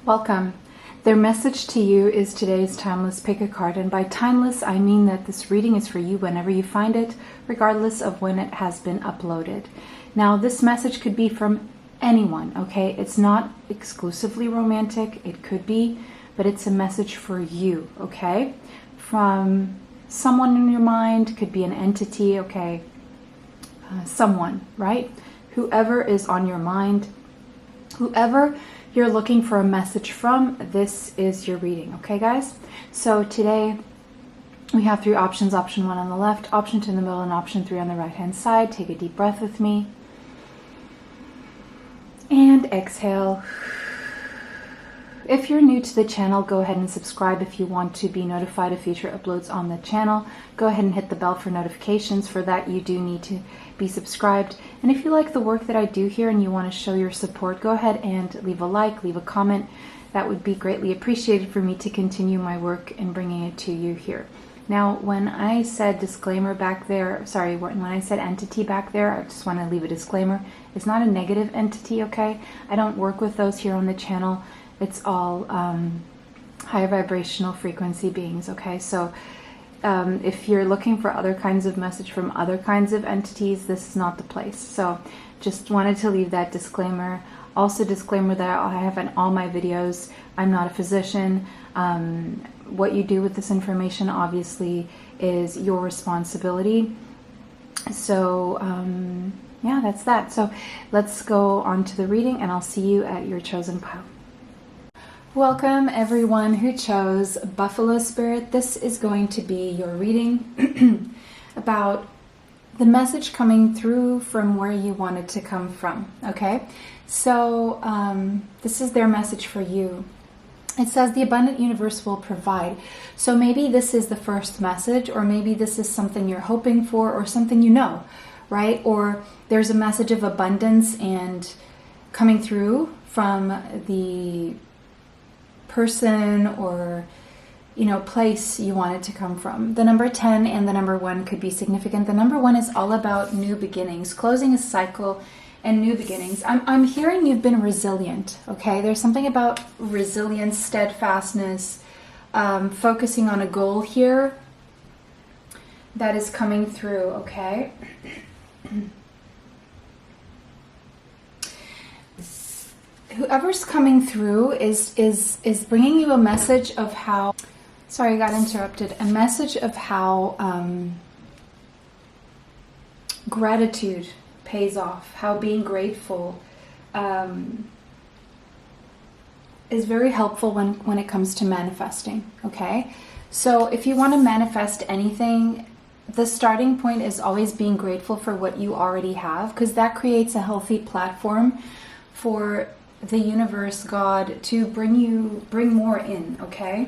Welcome. Their message to you is today's timeless pick a card. And by timeless, I mean that this reading is for you whenever you find it, regardless of when it has been uploaded. Now, this message could be from anyone, okay? It's not exclusively romantic. It could be, but it's a message for you, okay? From someone in your mind, could be an entity, okay? Someone, right? Whoever is on your mind, whoever you're looking for a message from, this is your reading, okay guys? So today we have three options: option 1 on the left, option 2 in the middle, and option 3 on the right hand side. Take a deep breath with me and exhale. If you're new to the channel, go ahead and subscribe if you want to be notified of future uploads on the channel. Go ahead and hit the bell for notifications. For that, you do need to be subscribed. And if you like the work that I do here and you want to show your support, go ahead and leave a like, leave a comment. That would be greatly appreciated for me to continue my work and bringing it to you here. Now, when I said disclaimer back there, sorry, when I said entity back there, I just want to leave a disclaimer. It's not a negative entity, okay? I don't work with those here on the channel. It's all high vibrational frequency beings, okay? So if you're looking for other kinds of message from other kinds of entities, this is not the place. So just wanted to leave that disclaimer. Also disclaimer that I have in all my videos, I'm not a physician. What you do with this information obviously is your responsibility. So yeah, that's that. So let's go on to the reading and I'll see you at your chosen pile. Welcome everyone who chose Buffalo Spirit. This is going to be your reading about the message coming through from where you want it to come from, okay? So this is their message for you. It says the abundant universe will provide. So maybe this is the first message, or maybe this is something you're hoping for, or something you know, right? Or there's a message of abundance and coming through from the person or place you want it to come from. The number 10 and the number 1 could be significant. The number 1 is all about new beginnings, closing a cycle and new beginnings. I'm hearing you've been resilient, okay? There's something about resilience, steadfastness, focusing on a goal here that is coming through, okay? Whoever's coming through is bringing you a message of how, sorry, I got interrupted, a message of how gratitude pays off, how being grateful is very helpful when it comes to manifesting, okay? So if you want to manifest anything, the starting point is always being grateful for what you already have, because that creates a healthy platform for the universe, God, to bring more in, okay?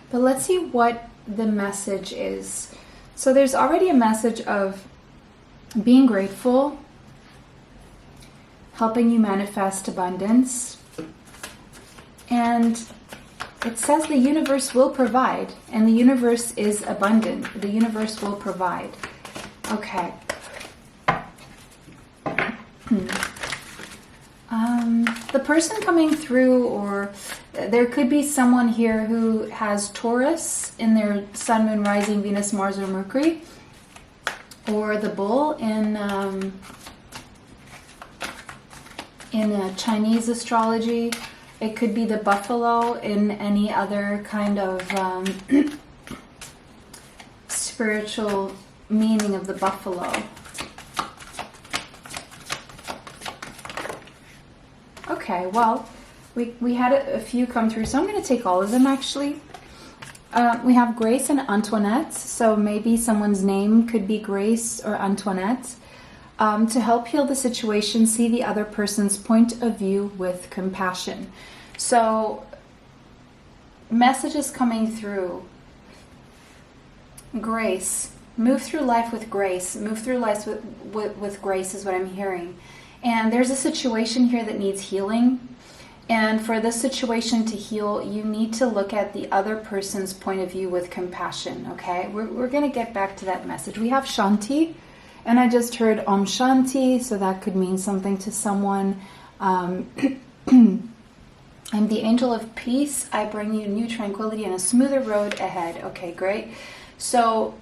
But let's see what the message is. So there's already a message of being grateful, helping you manifest abundance, and it says the universe will provide, and the universe is abundant. The universe will provide. Okay. The person coming through, or there could be someone here who has Taurus in their Sun, Moon, Rising, Venus, Mars, or Mercury, or the bull in Chinese astrology. It could be the buffalo in any other kind of spiritual meaning of the buffalo. Okay, well, we had a few come through, so I'm going to take all of them actually. We have Grace and Antoinette, so maybe someone's name could be Grace or Antoinette. To help heal the situation, see the other person's point of view with compassion. So, messages coming through. Grace. Move through life with grace. Move through life with grace is what I'm hearing. And there's a situation here that needs healing. And for this situation to heal, you need to look at the other person's point of view with compassion, okay? We're going to get back to that message. We have Shanti, and I just heard Om Shanti, so that could mean something to someone. I'm the angel of peace. I bring you new tranquility and a smoother road ahead. Okay, great. So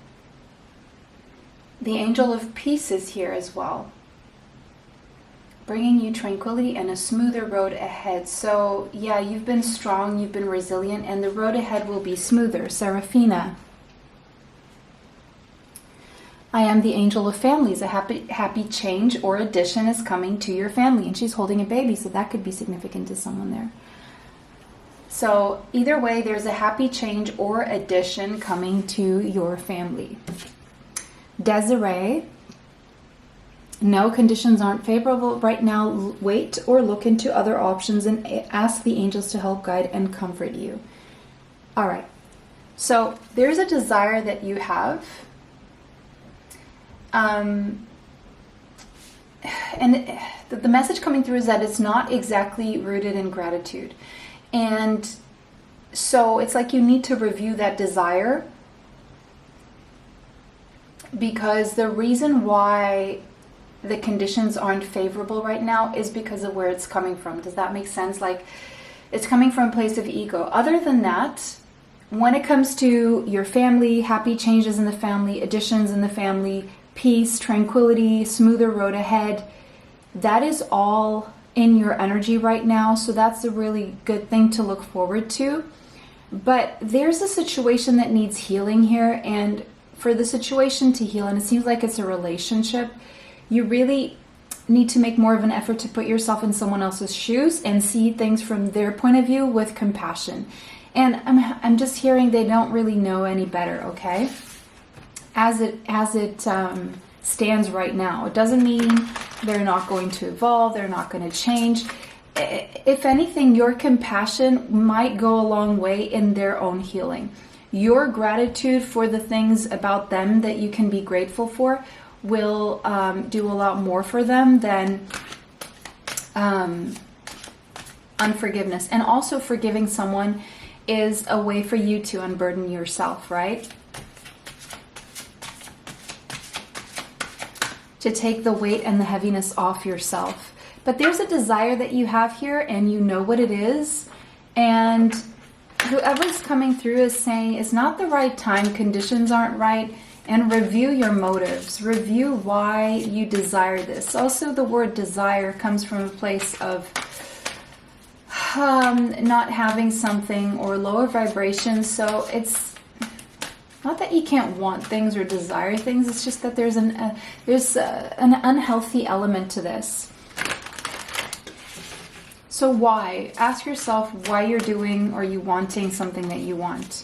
the angel of peace is here as well, bringing you tranquility and a smoother road ahead. So yeah, you've been strong, you've been resilient, and the road ahead will be smoother. Serafina. I am the angel of families. A happy change or addition is coming to your family. And she's holding a baby, so that could be significant to someone there. So either way, there's a happy change or addition coming to your family. Desiree. No, conditions aren't favorable right now. Wait or look into other options and ask the angels to help guide and comfort you. All right. So there's a desire that you have. And the message coming through is that it's not exactly rooted in gratitude. And so it's like you need to review that desire, because the reason why the conditions aren't favorable right now is because of where it's coming from. Does that make sense? Like, it's coming from a place of ego. Other than that, when it comes to your family, happy changes in the family, additions in the family, peace, tranquility, smoother road ahead, that is all in your energy right now. So that's a really good thing to look forward to. But there's a situation that needs healing here, and for the situation to heal, and it seems like it's a relationship, you really need to make more of an effort to put yourself in someone else's shoes and see things from their point of view with compassion. And I'm just hearing they don't really know any better, okay? As it stands right now. It doesn't mean they're not going to evolve, they're not going to change. If anything, your compassion might go a long way in their own healing. Your gratitude for the things about them that you can be grateful for will do a lot more for them than unforgiveness. And also, forgiving someone is a way for you to unburden yourself, right? To take the weight and the heaviness off yourself. But there's a desire that you have here, and you know what it is. And whoever's coming through is saying it's not the right time, conditions aren't right, and review your motives. Review why you desire this. Also, the word desire comes from a place of not having something or lower vibrations. So it's not that you can't want things or desire things. It's just that there's an unhealthy element to this. So why? Ask yourself why you're doing or you wanting something that you want.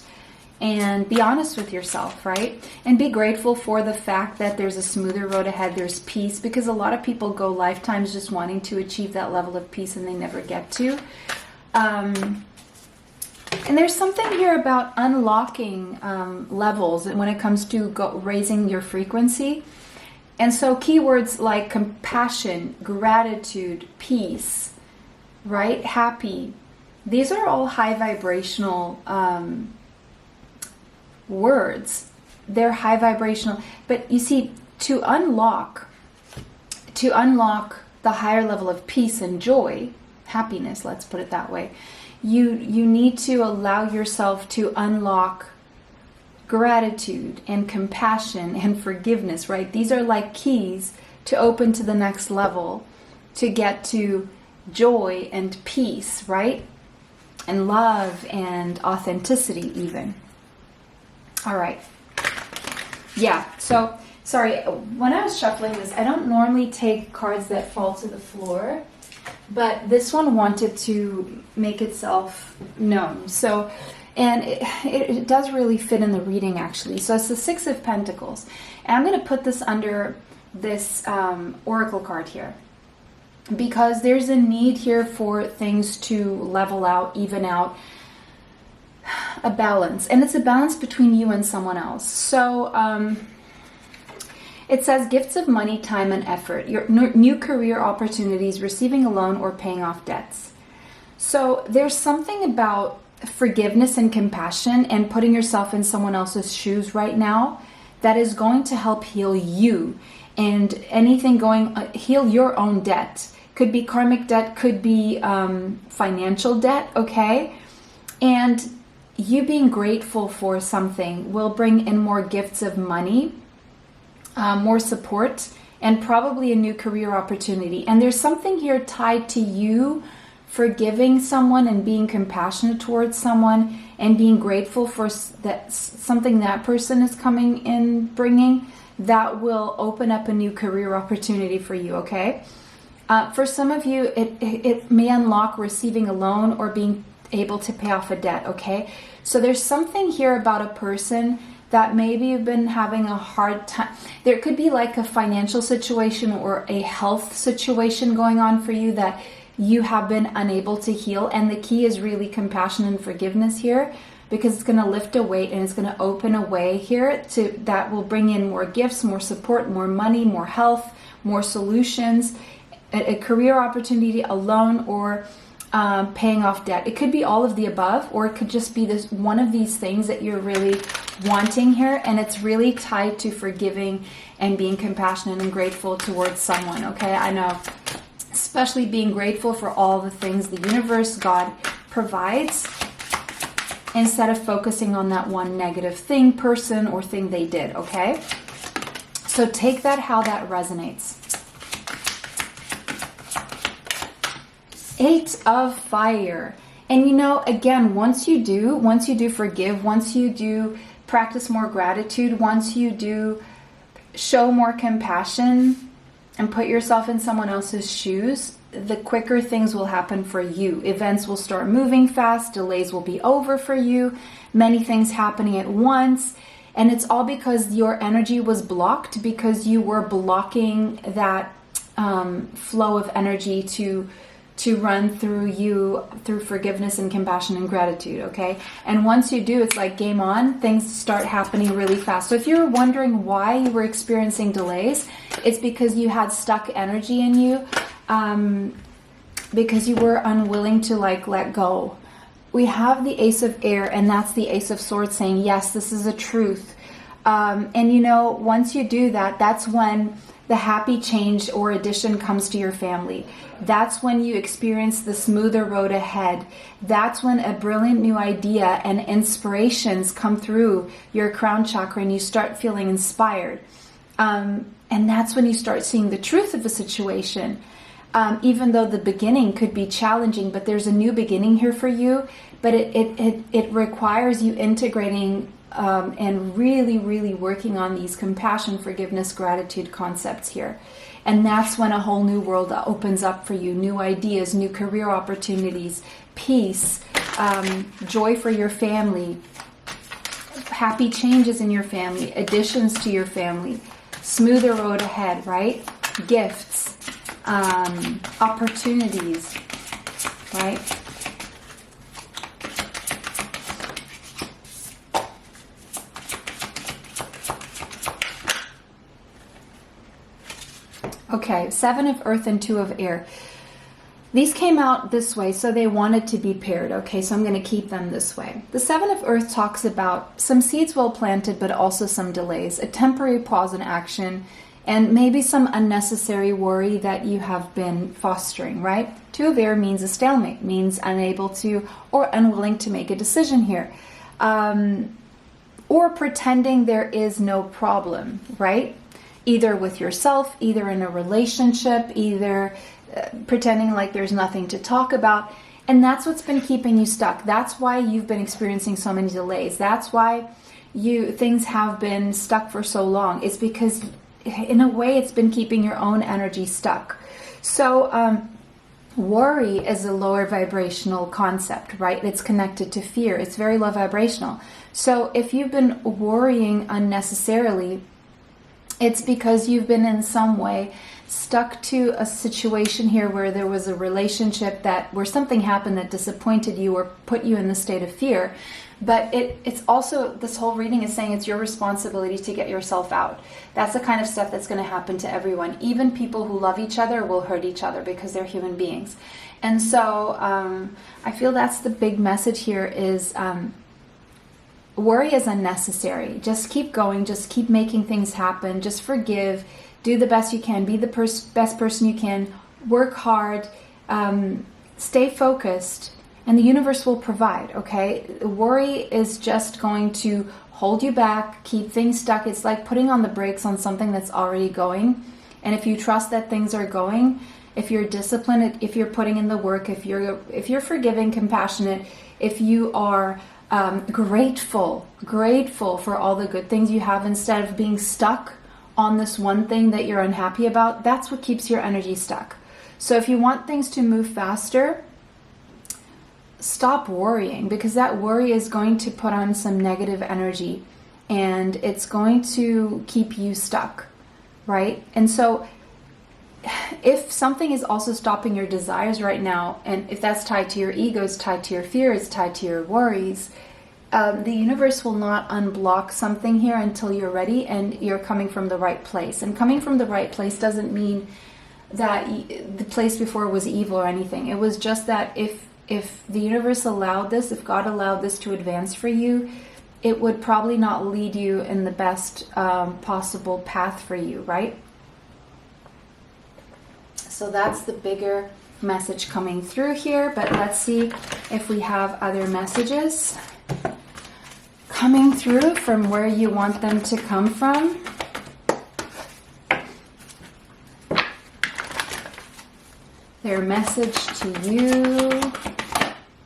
And be honest with yourself, right? And be grateful for the fact that there's a smoother road ahead, there's peace, because a lot of people go lifetimes just wanting to achieve that level of peace and they never get to. And there's something here about unlocking levels when it comes to raising your frequency. And so keywords like compassion, gratitude, peace, right? Happy. These are all high vibrational words. They're high vibrational. But you see, to unlock the higher level of peace and joy, happiness, let's put it that way, you need to allow yourself to unlock gratitude and compassion and forgiveness, right? These are like keys to open to the next level, to get to joy and peace, right? And love and authenticity even. All right. Yeah, so, sorry, when I was shuffling this, I don't normally take cards that fall to the floor, but this one wanted to make itself known. So, and it does really fit in the reading, actually. So it's the Six of Pentacles. And I'm going to put this under this Oracle card here, because there's a need here for things to level out, even out, a balance. And it's a balance between you and someone else. So it says gifts of money, time, and effort, your new career opportunities, receiving a loan, or paying off debts. So there's something about forgiveness and compassion and putting yourself in someone else's shoes right now that is going to help heal you, and anything heal your own debt. Could be karmic debt, could be financial debt, okay? And you being grateful for something will bring in more gifts of money, more support, and probably a new career opportunity. And there's something here tied to you forgiving someone and being compassionate towards someone and being grateful for that something that person is coming in bringing that will open up a new career opportunity for you, okay? For some of you, it may unlock receiving a loan or being able to pay off a debt, okay? So there's something here about a person that maybe you've been having a hard time. There could be like a financial situation or a health situation going on for you that you have been unable to heal. And the key is really compassion and forgiveness here, because it's going to lift a weight and it's going to open a way here that will bring in more gifts, more support, more money, more health, more solutions, a career opportunity, a loan, or paying off debt. It could be all of the above, or it could just be this one of these things that you're really wanting here, and it's really tied to forgiving and being compassionate and grateful towards someone, okay? I know, especially being grateful for all the things the universe, God provides, instead of focusing on that one negative thing, person, or thing they did, okay? So take that how that resonates. 8 of Fire. And you know, again, once you do forgive, once you do practice more gratitude, once you do show more compassion and put yourself in someone else's shoes, the quicker things will happen for you. Events will start moving fast, delays will be over for you, many things happening at once. And it's all because your energy was blocked, because you were blocking that flow of energy to run through you, through forgiveness and compassion and gratitude, okay? And once you do, it's like game on, things start happening really fast. So if you're wondering why you were experiencing delays, it's because you had stuck energy in you, because you were unwilling to like let go. We have the Ace of Air, and that's the Ace of Swords saying, yes, this is a truth. And you know, once you do that, that's when the happy change or addition comes to your family. That's when you experience the smoother road ahead. That's when a brilliant new idea and inspirations come through your crown chakra and you start feeling inspired. And that's when you start seeing the truth of a situation. Even though the beginning could be challenging, but there's a new beginning here for you. But it requires you integrating and really working on these compassion, forgiveness, gratitude concepts here. And that's when a whole new world opens up for you. New ideas, new career opportunities, peace, joy for your family, happy changes in your family, additions to your family, smoother road ahead, right? Gifts, opportunities, right? Okay, 7 of Earth and 2 of Air. These came out this way, so they wanted to be paired. Okay, so I'm going to keep them this way. The 7 of Earth talks about some seeds well planted, but also some delays, a temporary pause in action, and maybe some unnecessary worry that you have been fostering, right? 2 of Air means a stalemate, means unable to or unwilling to make a decision here. Or pretending there is no problem, right? Either with yourself, either in a relationship, either pretending like there's nothing to talk about. And that's what's been keeping you stuck. That's why you've been experiencing so many delays. That's why things have been stuck for so long. It's because in a way it's been keeping your own energy stuck. So worry is a lower vibrational concept, right? It's connected to fear. It's very low vibrational. So if you've been worrying unnecessarily, it's because you've been in some way stuck to a situation here where there was a relationship where something happened that disappointed you or put you in the state of fear. But it's also, this whole reading is saying it's your responsibility to get yourself out. That's the kind of stuff that's going to happen to everyone. Even people who love each other will hurt each other because they're human beings. And so I feel that's the big message here is worry is unnecessary. Just keep going. Just keep making things happen. Just forgive. Do the best you can. Be the best person you can. work hard, stay focused, and the universe will provide, okay? Worry is just going to hold you back, keep things stuck. It's like putting on the brakes on something that's already going. And if you trust that things are going, if you're disciplined, if you're putting in the work, if you're forgiving, compassionate, if you are grateful for all the good things you have instead of being stuck on this one thing that you're unhappy about, that's what keeps your energy stuck. So if you want things to move faster, stop worrying, because that worry is going to put on some negative energy and it's going to keep you stuck, right? And so if something is also stopping your desires right now, and if that's tied to your ego, it's tied to your fear, it's tied to your worries, the universe will not unblock something here until you're ready and you're coming from the right place. And coming from the right place doesn't mean that the place before was evil or anything. It was just that if the universe allowed this, if God allowed this to advance for you, it would probably not lead you in the best possible path for you, right? So that's the bigger message coming through here, but let's see if we have other messages coming through from where you want them to come from. Their message to you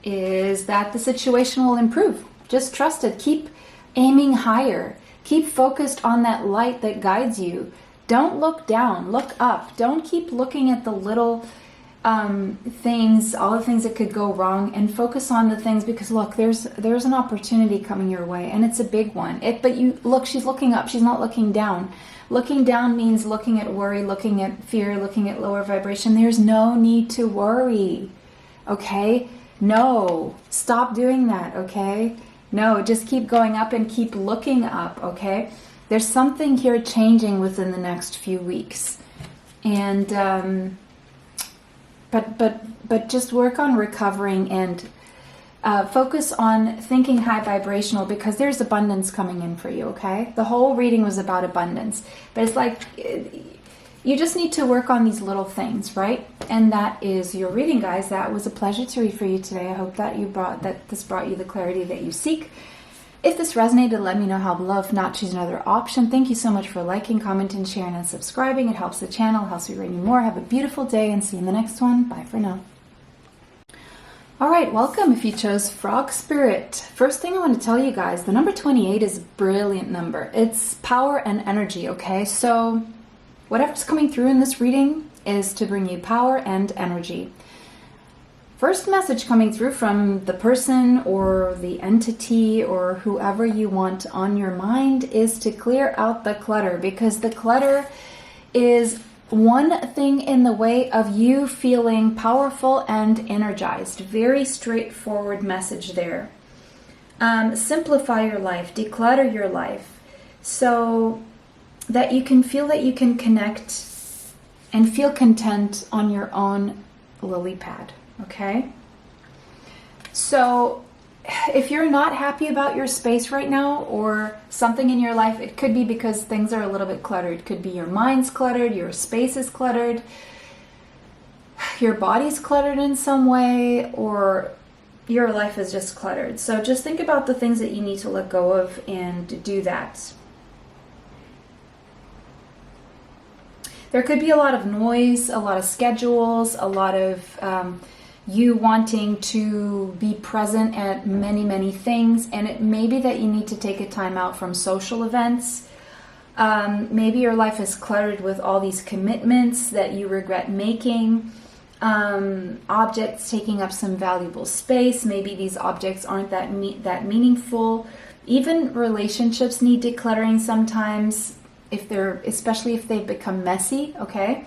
is that the situation will improve. Just trust it. Keep aiming higher. Keep focused on that light that guides you. Don't look down. Look up. Don't keep looking at the little things, all the things that could go wrong, and focus on the things, because look, there's an opportunity coming your way, and it's a big one. But you look, she's looking up. She's not looking down. Looking down means looking at worry, looking at fear, looking at lower vibration. There's no need to worry. Okay? No. Stop doing that. Okay? No, just keep going up and keep looking up. Okay? There's something here changing within the next few weeks. And but just work on recovering and focus on thinking high vibrational, because there's abundance coming in for you, okay? The whole reading was about abundance. But it's like you just need to work on these little things, right? And that is your reading, guys. That was a pleasure to read for you today. I hope that this brought you the clarity that you seek. If this resonated, let me know how below. If not, choose another option. Thank you so much for liking, commenting, sharing, and subscribing. It helps the channel, helps me bring you more. Have a beautiful day and see you in the next one. Bye for now. All right, welcome if you chose Frog Spirit. First thing I want to tell you guys, the number 28 is a brilliant number. It's power and energy, okay? So whatever's coming through in this reading is to bring you power and energy. First message coming through from the person or the entity or whoever you want on your mind is to clear out the clutter, because the clutter is one thing in the way of you feeling powerful and energized. Very straightforward message there. Simplify your life, declutter your life, so that you can feel that you can connect and feel content on your own lily pad. Okay? So if you're not happy about your space right now or something in your life, it could be because things are a little bit cluttered. It could be your mind's cluttered, your space is cluttered, your body's cluttered in some way, or your life is just cluttered. So just think about the things that you need to let go of and do that. There could be a lot of noise, a lot of schedules, a lot of you wanting to be present at many, many things. And it may be that you need to take a time out from social events. Maybe your life is cluttered with all these commitments that you regret making. Objects taking up some valuable space. Maybe these objects aren't that meaningful. Even relationships need decluttering sometimes, especially if they've become messy, okay?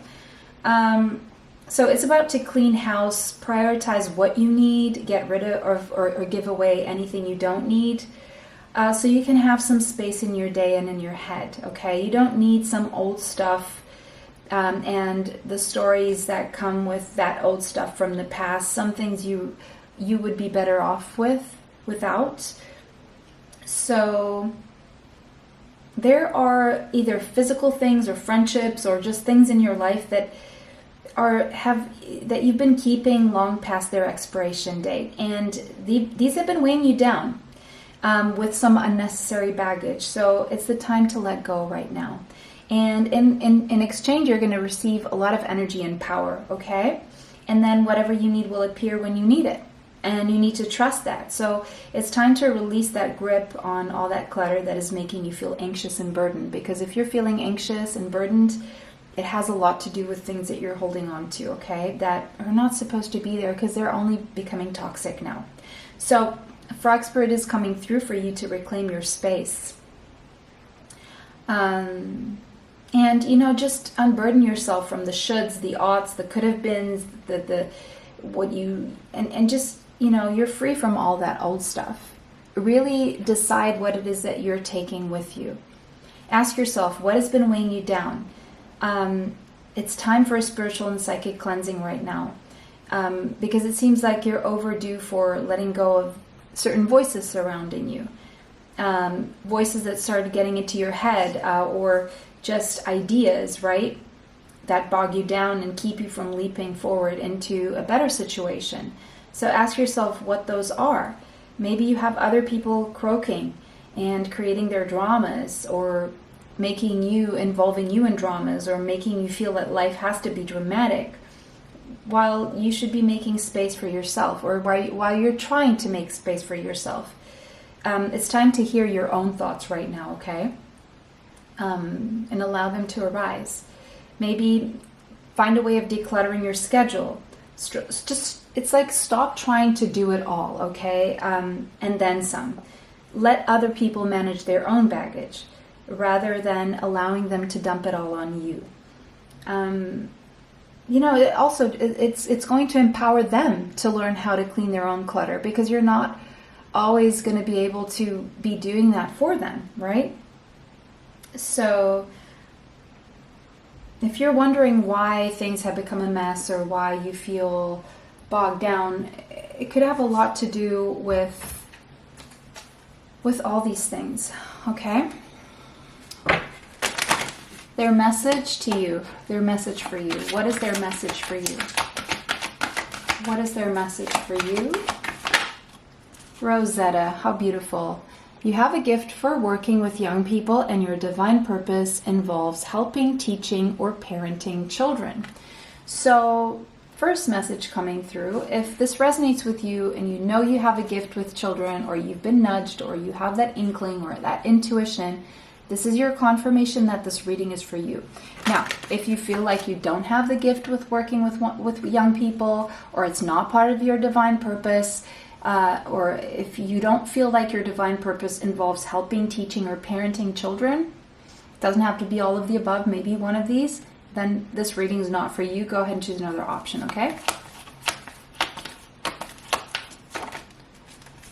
So it's about to clean house, prioritize what you need, get rid of or give away anything you don't need, so you can have some space in your day and in your head, okay? You don't need some old stuff and the stories that come with that old stuff from the past. Some things you would be better off without. So there are either physical things or friendships or just things in your life that that you've been keeping long past their expiration date, and these have been weighing you down with some unnecessary baggage. So it's the time to let go right now. And in exchange, you're going to receive a lot of energy and power, okay? And then whatever you need will appear when you need it. And you need to trust that. So it's time to release that grip on all that clutter that is making you feel anxious and burdened. Because if you're feeling anxious and burdened, it has a lot to do with things that you're holding on to, okay? That are not supposed to be there because they're only becoming toxic now. So Frog Spirit is coming through for you to reclaim your space. And, you know, just unburden yourself from the shoulds, the oughts, the could have beens, and just, you know, you're free from all that old stuff. Really decide what it is that you're taking with you. Ask yourself, what has been weighing you down? It's time for a spiritual and psychic cleansing right now. Because it seems like you're overdue for letting go of certain voices surrounding you. Voices that started getting into your head, or just ideas, right? That bog you down and keep you from leaping forward into a better situation. So ask yourself what those are. Maybe you have other people croaking and creating their dramas, or involving you in dramas, or making you feel that life has to be dramatic, while you should be making space for yourself, or while you're trying to make space for yourself. It's time to hear your own thoughts right now, okay? And allow them to arise. Maybe find a way of decluttering your schedule. It's like, stop trying to do it all, okay? And then some. Let other people manage their own baggage, rather than allowing them to dump it all on you. You know, it's going to empower them to learn how to clean their own clutter, because you're not always going to be able to be doing that for them, right? So if you're wondering why things have become a mess, or why you feel bogged down, it could have a lot to do with all these things, okay? Their message to you, their message for you. What is their message for you? What is their message for you? Rosetta, how beautiful. You have a gift for working with young people, and your divine purpose involves helping, teaching, or parenting children. So, first message coming through, if this resonates with you and you know you have a gift with children, or you've been nudged, or you have that inkling or that intuition, this is your confirmation that this reading is for you. Now, if you feel like you don't have the gift with working with young people, or it's not part of your divine purpose, or if you don't feel like your divine purpose involves helping, teaching, or parenting children, doesn't have to be all of the above, maybe one of these, then this reading is not for you. Go ahead and choose another option, okay?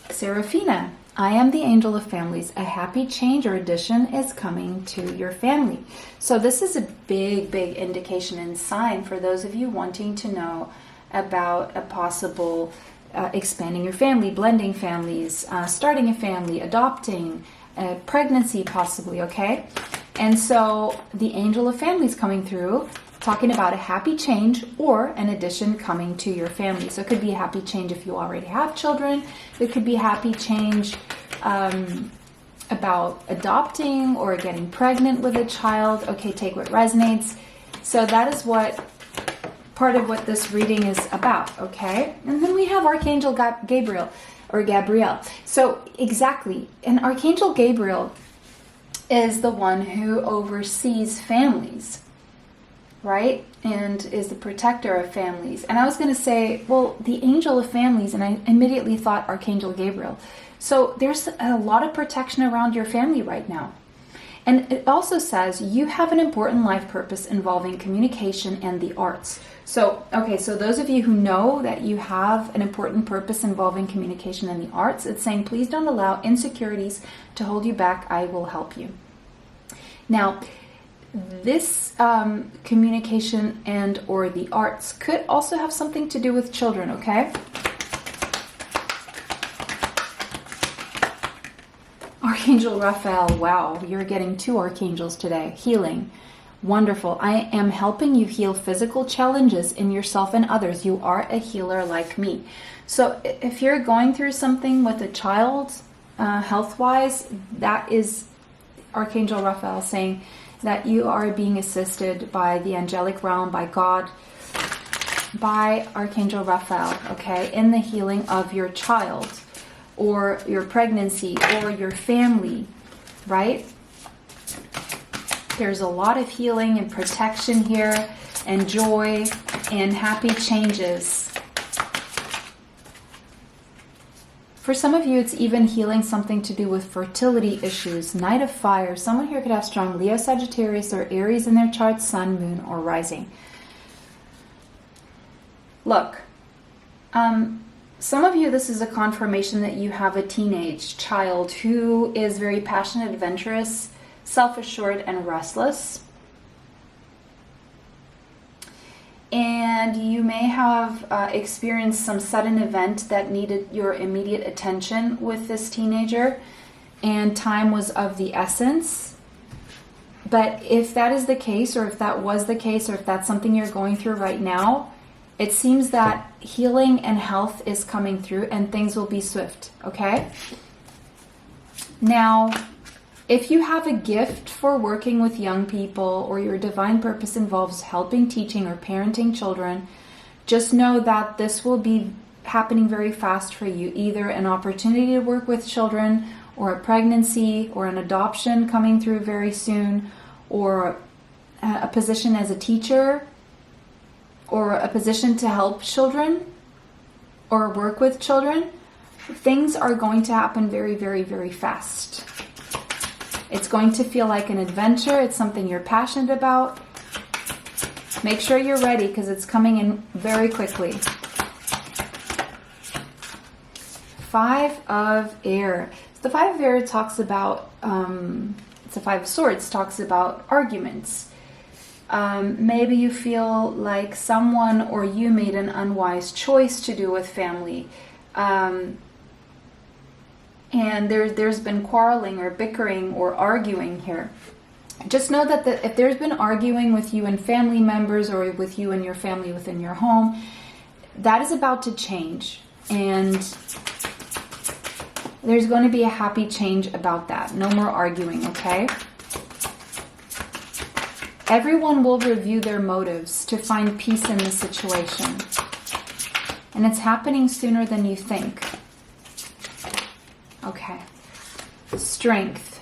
Seraphina, I am the angel of families. A happy change or addition is coming to your family. So this is a big, big indication and sign for those of you wanting to know about a possible expanding your family, blending families, starting a family, adopting, pregnancy possibly, okay? And so the angel of families coming through, talking about a happy change or an addition coming to your family. So it could be a happy change if you already have children. It could be a happy change about adopting or getting pregnant with a child. Okay, take what resonates. So that is part of what this reading is about, okay? And then we have Archangel Gabriel. So exactly, and Archangel Gabriel is the one who oversees families, right? And is the protector of families. And I was going to say, well, the angel of families, and I immediately thought Archangel Gabriel. So there's a lot of protection around your family right now. And it also says you have an important life purpose involving communication and the arts. So, okay, so those of you who know that you have an important purpose involving communication and the arts, it's saying, please don't allow insecurities to hold you back. I will help you. Now, this communication and or the arts could also have something to do with children, okay? Archangel Raphael, wow, you're getting two archangels today. Healing. Wonderful. I am helping you heal physical challenges in yourself and others. You are a healer like me. So if you're going through something with a child, health-wise, that is Archangel Raphael saying that you are being assisted by the angelic realm, by God, by Archangel Raphael, okay, in the healing of your child or your pregnancy or your family, right? There's a lot of healing and protection here and joy and happy changes. For some of you, it's even healing something to do with fertility issues. Knight of Fire. Someone here could have strong Leo, Sagittarius, or Aries in their chart, Sun, Moon, or Rising. Look, some of you, this is a confirmation that you have a teenage child who is very passionate, adventurous, self-assured, and restless. And you may have experienced some sudden event that needed your immediate attention with this teenager, and time was of the essence. But if that is the case, or if that was the case, or if that's something you're going through right now, it seems that healing and health is coming through and things will be swift, okay? Now, if you have a gift for working with young people, or your divine purpose involves helping, teaching, or parenting children, just know that this will be happening very fast for you. Either an opportunity to work with children, or a pregnancy, or an adoption coming through very soon, or a position as a teacher, or a position to help children, or work with children. Things are going to happen very, very, very fast. It's going to feel like an adventure. It's something you're passionate about. Make sure you're ready because it's coming in very quickly. Five of Air. So the Five of Air talks about, it's a Five of Swords, talks about arguments. Maybe you feel like someone or you made an unwise choice to do with family. And there's been quarreling or bickering or arguing here. Just know that if there's been arguing with you and family members, or with you and your family within your home, that is about to change. And there's going to be a happy change about that. No more arguing, okay? Everyone will review their motives to find peace in the situation. And it's happening sooner than you think. Okay. Strength.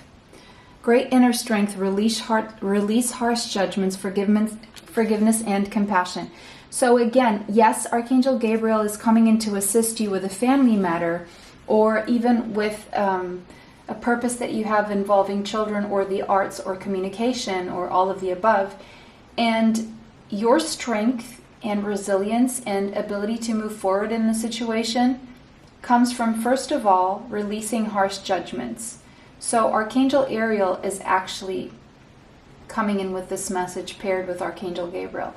Great inner strength. Release harsh judgments, forgiveness, and compassion. So again, yes, Archangel Gabriel is coming in to assist you with a family matter, or even with a purpose that you have involving children, or the arts, or communication, or all of the above. And your strength and resilience and ability to move forward in the situation comes from, first of all, releasing harsh judgments. So Archangel Ariel is actually coming in with this message paired with Archangel Gabriel.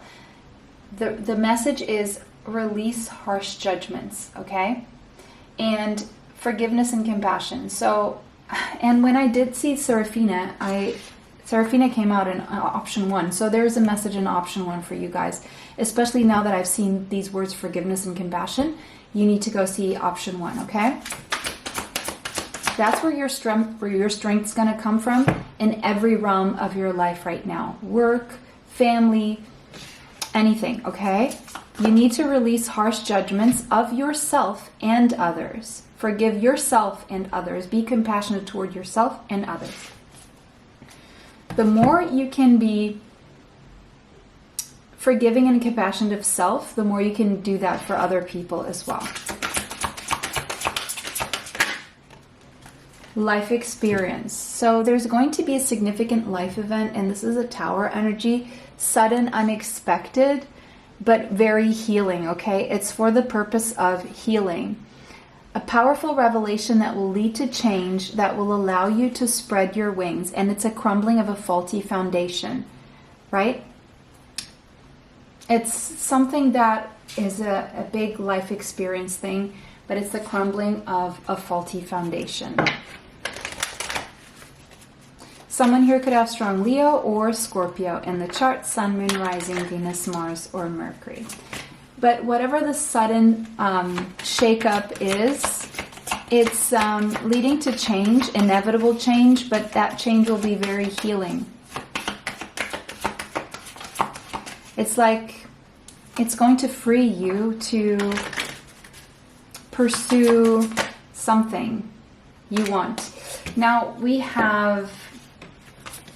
The message is release harsh judgments, okay? And forgiveness and compassion. So, and when I did see Seraphina came out in option 1. So there's a message in option 1 for you guys, especially now that I've seen these words, forgiveness and compassion. You need to go see option 1, okay? That's where your strength's going to come from in every realm of your life right now. Work, family, anything, okay? You need to release harsh judgments of yourself and others. Forgive yourself and others. Be compassionate toward yourself and others. The more you can be forgiving and compassionate of self, the more you can do that for other people as well. Life experience. So there's going to be a significant life event, and this is a Tower energy. Sudden, unexpected, but very healing, okay? It's for the purpose of healing. A powerful revelation that will lead to change, that will allow you to spread your wings, and it's a crumbling of a faulty foundation, right? It's something that is a big life experience thing, but it's the crumbling of a faulty foundation. Someone here could have strong Leo or Scorpio in the chart, Sun, Moon, Rising, Venus, Mars, or Mercury. But whatever the sudden shakeup is, it's leading to change, inevitable change, but that change will be very healing. It's like it's going to free you to pursue something you want. Now we have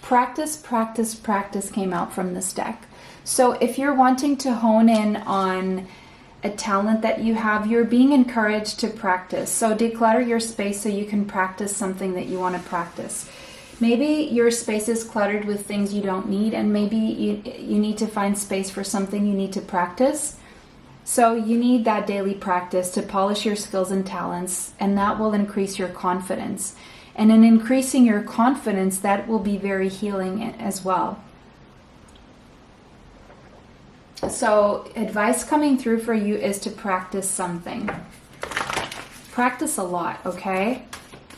practice, practice, practice came out from this deck. So if you're wanting to hone in on a talent that you have, you're being encouraged to practice. So declutter your space so you can practice something that you want to practice. Maybe your space is cluttered with things you don't need, and maybe you need to find space for something you need to practice. So you need that daily practice to polish your skills and talents, and that will increase your confidence. And in increasing your confidence, that will be very healing as well. So advice coming through for you is to practice something. Practice a lot, okay?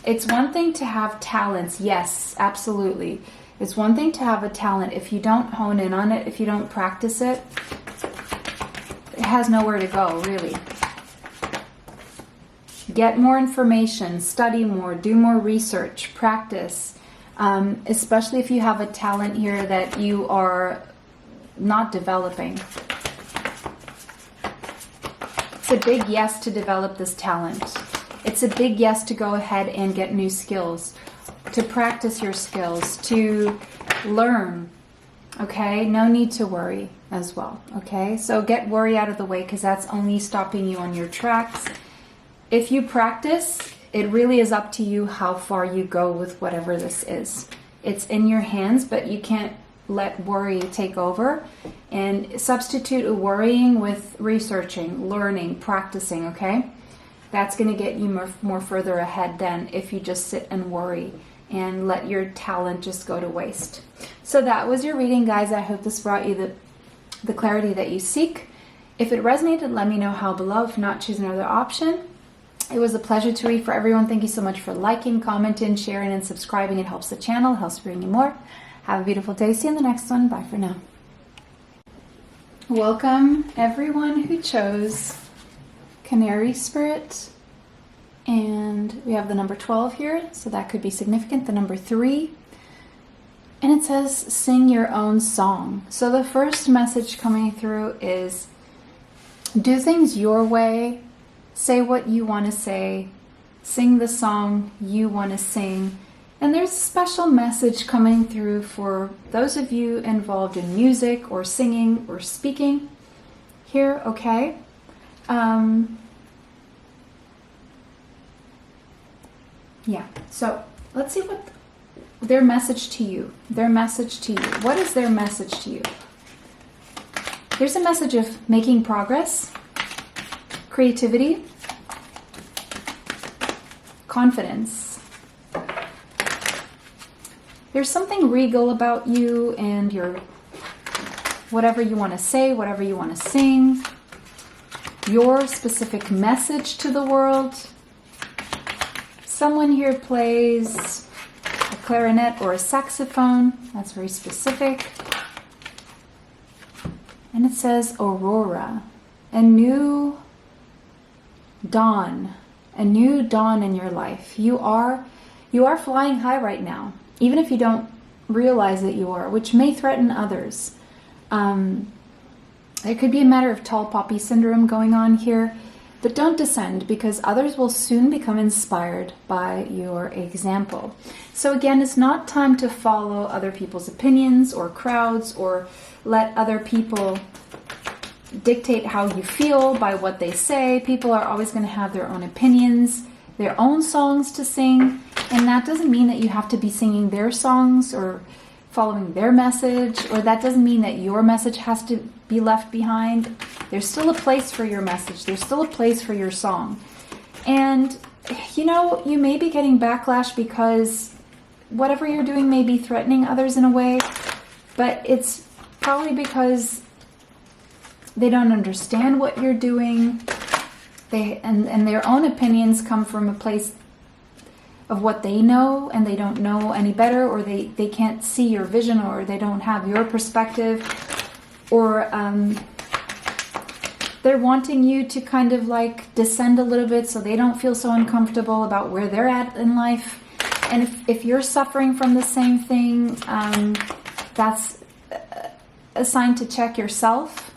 It's one thing to have talents. Yes, absolutely. It's one thing to have a talent. If you don't hone in on it, if you don't practice it, it has nowhere to go, really. Get more information, study more, do more research, practice. Especially if you have a talent here that you are not developing. It's a big yes to develop this talent. It's a big yes to go ahead and get new skills, to practice your skills, to learn. Okay, no need to worry as well. Okay, so get worry out of the way, because that's only stopping you on your tracks. If you practice, it really is up to you how far you go with whatever this is. It's in your hands, but you can't let worry take over. And substitute worrying with researching, learning, practicing, okay? That's going to get you more further ahead than if you just sit and worry and let your talent just go to waste. So that was your reading, guys. I hope this brought you the clarity that you seek. If it resonated, let me know how below. If not, choose another option. It was a pleasure to read for everyone. Thank you so much for liking, commenting, sharing, and subscribing. It helps the channel, helps bring you more. Have a beautiful day. See you in the next one. Bye for now. Welcome everyone who chose Canary Spirit. And we have the number 12 here, so that could be significant. The number 3. And it says, sing your own song. So the first message coming through is, do things your way. Say what you want to say. Sing the song you want to sing. And there's a special message coming through for those of you involved in music or singing or speaking here, okay? Yeah, so let's see what their message to you. Their message to you. What is their message to you? There's a message of making progress, creativity, confidence. There's something regal about you and your whatever you want to say, whatever you want to sing, your specific message to the world. Someone here plays a clarinet or a saxophone. That's very specific. And it says aurora, a new dawn in your life. You are flying high right now, even if you don't realize that you are, which may threaten others. It could be a matter of tall poppy syndrome going on here, but don't descend, because others will soon become inspired by your example. So again, it's not time to follow other people's opinions or crowds, or let other people dictate how you feel by what they say. People are always going to have their own opinions, their own songs to sing, and that doesn't mean that you have to be singing their songs or following their message, or that doesn't mean that your message has to be left behind. There's still a place for your message. There's still a place for your song. And, you know, you may be getting backlash because whatever you're doing may be threatening others in a way, but it's probably because they don't understand what you're doing. And their own opinions come from a place of what they know, and they don't know any better, or they can't see your vision, or they don't have your perspective, or they're wanting you to kind of like descend a little bit so they don't feel so uncomfortable about where they're at in life. And if you're suffering from the same thing, that's a sign to check yourself.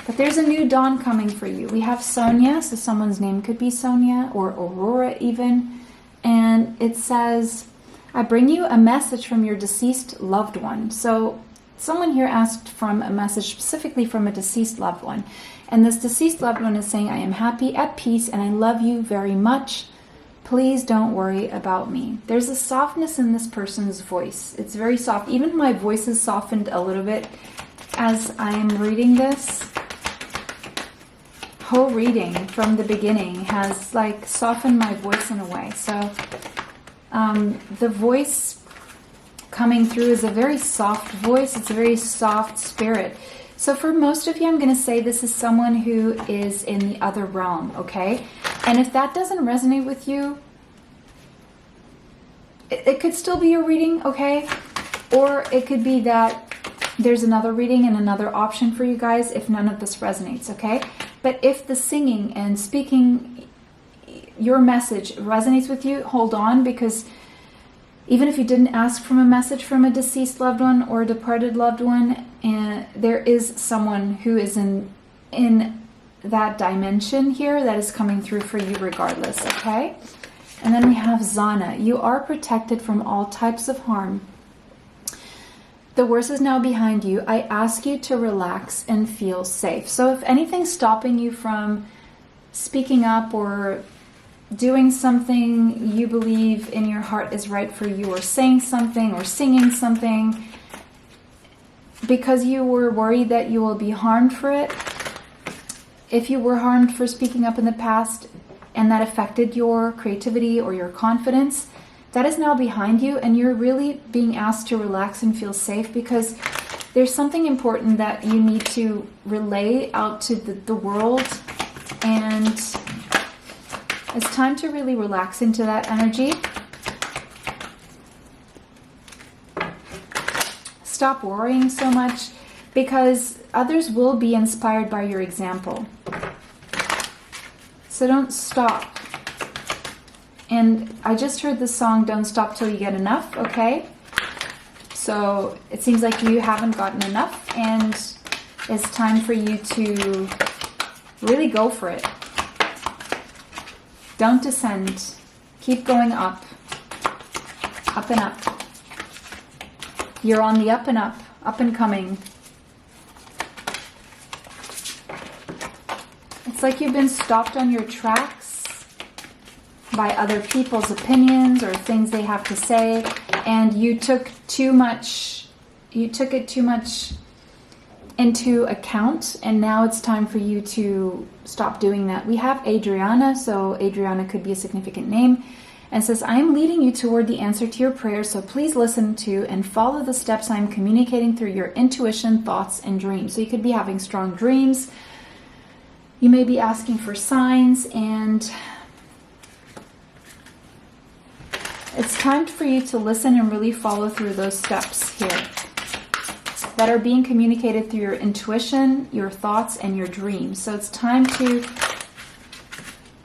But there's a new dawn coming for you. We have Sonia, so someone's name could be Sonia, or Aurora even. And it says, I bring you a message from your deceased loved one. So someone here asked from a message specifically from a deceased loved one. And this deceased loved one is saying, I am happy, at peace, and I love you very much. Please don't worry about me. There's a softness in this person's voice. It's very soft. Even my voice is softened a little bit as I'm reading this. Whole reading from the beginning has like softened my voice in a way. So the voice coming through is a very soft voice. It's a very soft spirit. So for most of you, I'm going to say this is someone who is in the other realm, okay? And if that doesn't resonate with you, it could still be a reading, okay? Or it could be that there's another reading and another option for you guys if none of this resonates, okay? But if the singing and speaking your message resonates with you, hold on, because even if you didn't ask from a message from a deceased loved one or a departed loved one, and there is someone who is in that dimension here that is coming through for you regardless, okay? And then we have Zana. You are protected from all types of harm. The worst is now behind you. I ask you to relax and feel safe. So if anything's stopping you from speaking up or doing something you believe in your heart is right for you, or saying something or singing something, because you were worried that you will be harmed for it, if you were harmed for speaking up in the past and that affected your creativity or your confidence, that is now behind you, and you're really being asked to relax and feel safe, because there's something important that you need to relay out to the world, and it's time to really relax into that energy. Stop worrying so much, because others will be inspired by your example. So don't stop. And I just heard the song, Don't Stop Till You Get Enough, okay? So it seems like you haven't gotten enough, and it's time for you to really go for it. Don't descend. Keep going up. Up and up. You're on the up and and coming. It's like you've been stopped on your tracks by other people's opinions or things they have to say, and you took it too much into account, and now it's time for you to stop doing that. We have Adriana, so Adriana could be a significant name, and says, I am leading you toward the answer to your prayer, so please listen to and follow the steps I am communicating through your intuition, thoughts, and dreams. So you could be having strong dreams. You may be asking for signs, and it's time for you to listen and really follow through those steps here that are being communicated through your intuition, your thoughts, and your dreams. So it's time to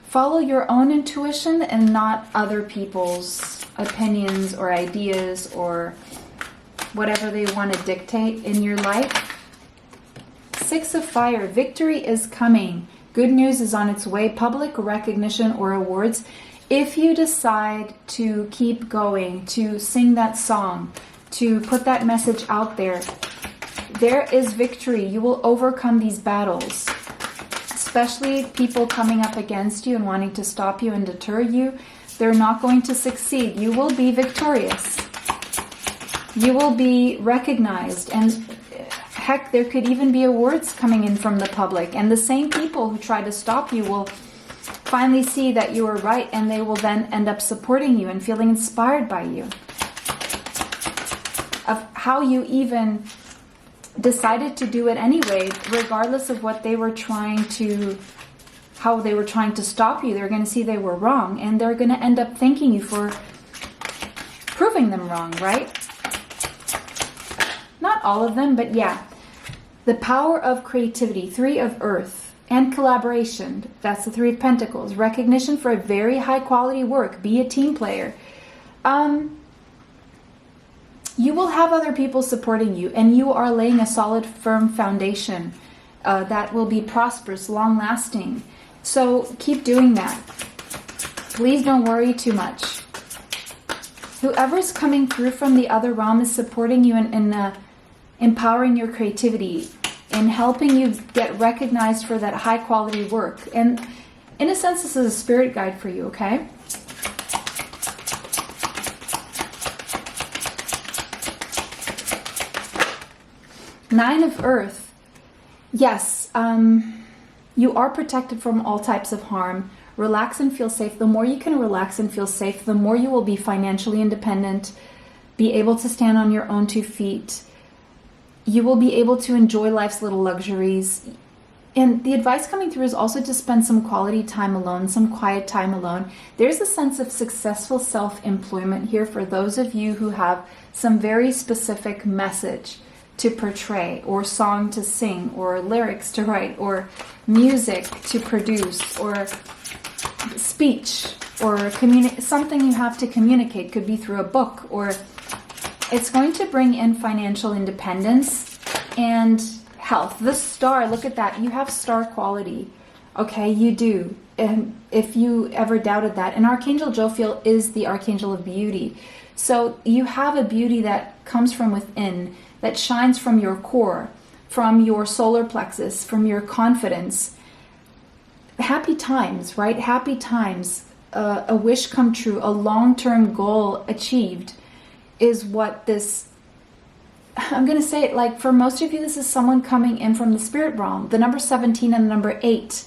follow your own intuition and not other people's opinions or ideas or whatever they want to dictate in your life. 6 of Fire. Victory is coming. Good news is on its way. Public recognition or awards. If you decide to keep going, to sing that song, to put that message out there, there is victory. You will overcome these battles, especially people coming up against you and wanting to stop you and deter you. They're not going to succeed. You will be victorious. You will be recognized, and heck, there could even be awards coming in from the public, and the same people who try to stop you will finally see that you were right, and they will then end up supporting you and feeling inspired by you, of how you even decided to do it anyway, regardless of what they were trying to how they were trying to stop you, they're going to see they were wrong, and they're going to end up thanking you for proving them wrong, right? Not all of them, but yeah. The power of creativity, 3 of Earth, and collaboration, that's the 3 of Pentacles. Recognition for a very high quality work, be a team player. You will have other people supporting you, and you are laying a solid, firm foundation that will be prosperous, long-lasting. So keep doing that. Please don't worry too much. Whoever's coming through from the other realm is supporting you in empowering your creativity, in helping you get recognized for that high-quality work. And in a sense, this is a spirit guide for you, okay? Nine of Earth. Yes, you are protected from all types of harm. Relax and feel safe. The more you can relax and feel safe, the more you will be financially independent, be able to stand on your own 2 feet. You will be able to enjoy life's little luxuries. And the advice coming through is also to spend some quality time alone, some quiet time alone. There's a sense of successful self-employment here for those of you who have some very specific message to portray, or song to sing, or lyrics to write, or music to produce, or speech, or something you have to communicate. Could be through a book, or it's going to bring in financial independence and health. The star, look at that. You have star quality. Okay, you do. And if you ever doubted that, and Archangel Jophiel is the Archangel of Beauty. So you have a beauty that comes from within, that shines from your core, from your solar plexus, from your confidence. Happy times, right? Happy times. A wish come true, a long-term goal achieved is what this, I'm going to say it like, for most of you, this is someone coming in from the spirit realm. The number 17 and the number 8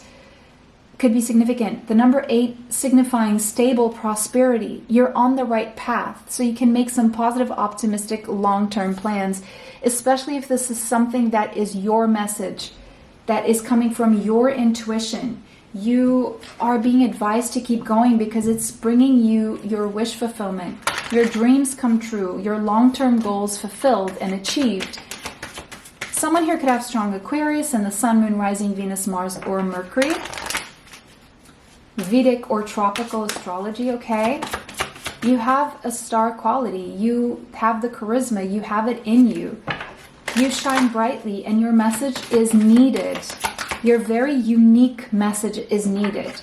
could be significant. The number 8 signifying stable prosperity. You're on the right path, so you can make some positive, optimistic, long-term plans, especially if this is something that is your message, that is coming from your intuition. You are being advised to keep going because it's bringing you your wish fulfillment, your dreams come true, your long-term goals fulfilled and achieved. Someone here could have strong Aquarius and the Sun, Moon, Rising, Venus, Mars, or Mercury. Vedic or tropical astrology, okay? You have a star quality. You have the charisma. You have it in you. You shine brightly and your message is needed. Your very unique message is needed.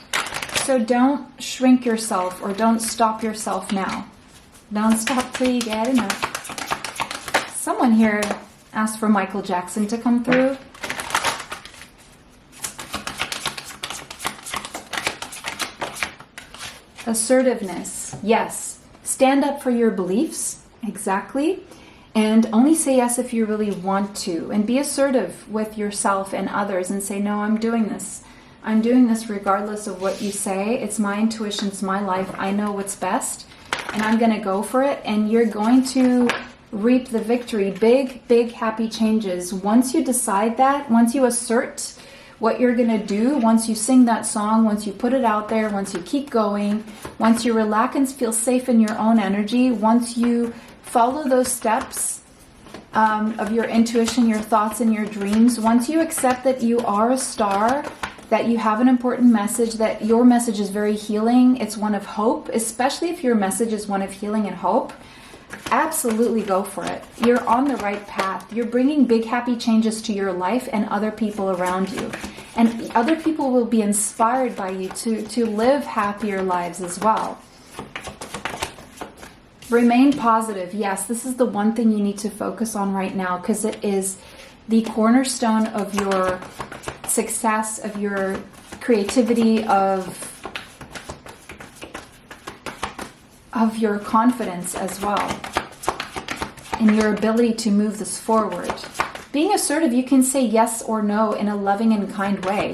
So don't shrink yourself or don't stop yourself now. Don't stop till you get enough. Someone here asked for Michael Jackson to come through. Assertiveness, yes. Stand up for your beliefs, exactly. And only say yes if you really want to. And be assertive with yourself and others and say, no, I'm doing this. I'm doing this regardless of what you say. It's my intuition, it's my life. I know what's best. And I'm going to go for it. And you're going to reap the victory. Big, big, happy changes. Once you decide that, once you assert what you're going to do, once you sing that song, once you put it out there, once you keep going, once you relax and feel safe in your own energy, once you follow those steps of your intuition, your thoughts, and your dreams, once you accept that you are a star, that you have an important message, that your message is very healing, it's one of hope, especially if your message is one of healing and hope, absolutely go for it. You're on the right path. You're bringing big happy changes to your life and other people around you. And other people will be inspired by you to live happier lives as well. Remain positive. Yes, this is the one thing you need to focus on right now because it is the cornerstone of your success, of your creativity, of your confidence as well, and your ability to move this forward. Being assertive, you can say yes or no in a loving and kind way.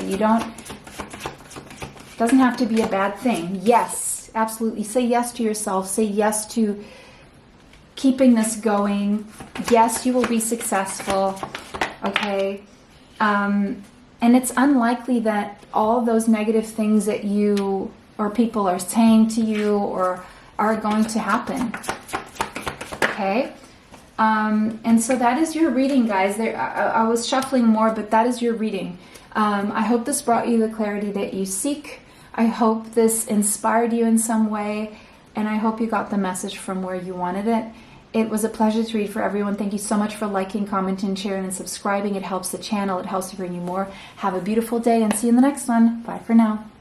Doesn't have to be a bad thing. Yes, absolutely. Say yes to yourself. Say yes to keeping this going. Yes, you will be successful. Okay. And it's unlikely that all those negative things that you or people are saying to you or are going to happen. Okay? And so that is your reading, guys. I was shuffling more, but that is your reading. I hope this brought you the clarity that you seek. I hope this inspired you in some way, and I hope you got the message from where you wanted it. It was a pleasure to read for everyone. Thank you so much for liking, commenting, sharing, and subscribing. It helps the channel. It helps to bring you more. Have a beautiful day, and see you in the next one. Bye for now.